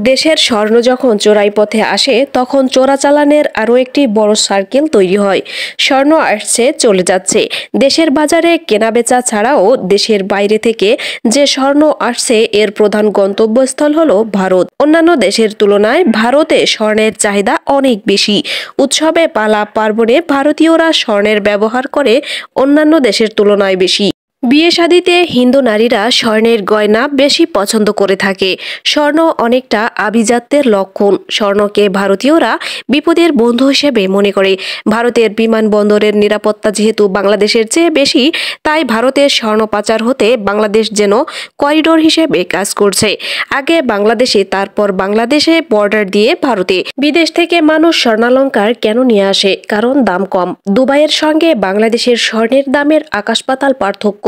দেশের স্বর্ণ যখন চোরাই পথে আসে তখন চোরাচালানের আরও একটি বড় সার্কেল তৈরি হয়। স্বর্ণ আসছে চলে যাচ্ছে, দেশের বাজারে কেনাবেচা ছাড়াও দেশের বাইরে থেকে যে স্বর্ণ আসছে এর প্রধান গন্তব্যস্থল হলো ভারত। অন্যান্য দেশের তুলনায় ভারতে স্বর্ণের চাহিদা অনেক বেশি। উৎসবে, পালা পার্বণে ভারতীয়রা স্বর্ণের ব্যবহার করে অন্যান্য দেশের তুলনায় বেশি। বিয়ে শাদিতে হিন্দু নারীরা স্বর্ণের গয়না বেশি পছন্দ করে থাকে। স্বর্ণ অনেকটা আভিজাত্যের লক্ষণ। স্বর্ণকে ভারতীয়রা বিপদের বন্ধু হিসেবে মনে করে। ভারতের বিমানবন্দরের নিরাপত্তা যেহেতু বাংলাদেশের চেয়ে বেশি, তাই ভারতের স্বর্ণ পাচার হতে বাংলাদেশ যেন করিডোর হিসেবে কাজ করছে। আগে বাংলাদেশে, তারপর বাংলাদেশে বর্ডার দিয়ে ভারতে। বিদেশ থেকে মানুষ স্বর্ণালংকার কেন নিয়ে আসে? কারণ দাম কম। দুবাইয়ের সঙ্গে বাংলাদেশের স্বর্ণের দামের আকাশ পাতাল পার্থক্য।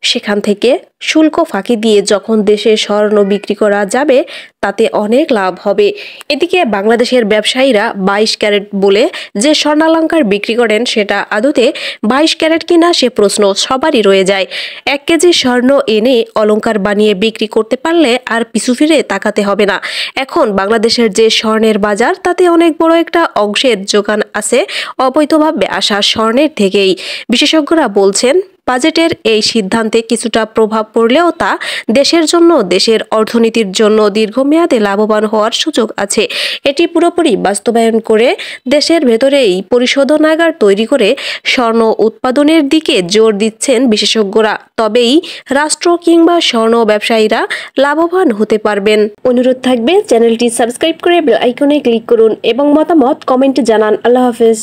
সেখান থেকে শুল্ক ফাঁকি দিয়ে যখন দেশে স্বর্ণ বিক্রি করা যাবে তাতে অনেক লাভ হবে। এদিকে বাংলাদেশের ব্যবসায়ীরা 22 ক্যারেট বলে যে স্বর্ণালংকার বিক্রি করেন সেটা আদতে 22 ক্যারেট কিনা সে প্রশ্ন সবারই রয়ে যায়। 1 কেজি স্বর্ণ এনে অলংকার বানিয়ে বিক্রি করতে পারলে আর পিছু ফিরে তাকাতে হবে না। এখন বাংলাদেশের যে স্বর্ণের বাজার তাতে অনেক বড় একটা অংশের যোগান আছে অবৈধভাবে আসা স্বর্ণের থেকেই। বিশেষজ্ঞরা বলছেন বাজেটের এই সিদ্ধান্তে কিছুটা প্রভাব পড়লেও তা দেশের জন্য, দেশের অর্থনীতির জন্য দীর্ঘমেয়াদে লাভবান হওয়ার সুযোগ আছে। এটি পুরোপুরি বাস্তবায়ন করে দেশের ভেতরেই পরিশোধনাগার তৈরি করে স্বর্ণ উৎপাদনের দিকে জোর দিচ্ছেন বিশেষজ্ঞরা। তবেই রাষ্ট্র কিংবা স্বর্ণ ব্যবসায়ীরা লাভবান হতে পারবেন। অনুরোধ থাকবে চ্যানেলটি সাবস্ক্রাইব করে বেল আইকনে ক্লিক করুন এবং মতামত কমেন্টে জানান। আল্লাহ হাফেজ।